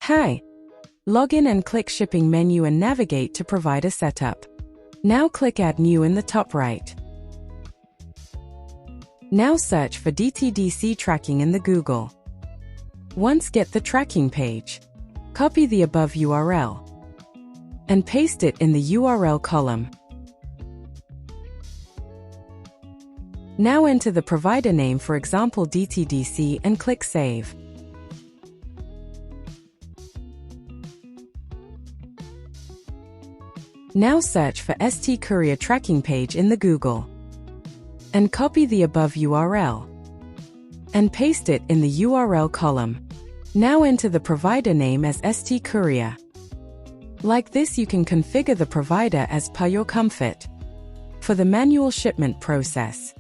Hi. Log in and click Shipping menu and navigate to Provider Setup. Now click Add New in the top right. Now search for DTDC tracking in the Google. Once get the tracking page, copy the above URL and paste it in the URL column. Now enter the provider name, for example DTDC, and click Save. Now search for ST Courier tracking page in the Google and copy the above URL and paste it in the URL column. Now enter the provider name as ST Courier. Like this, you can configure the provider as per your comfort for the manual shipment process.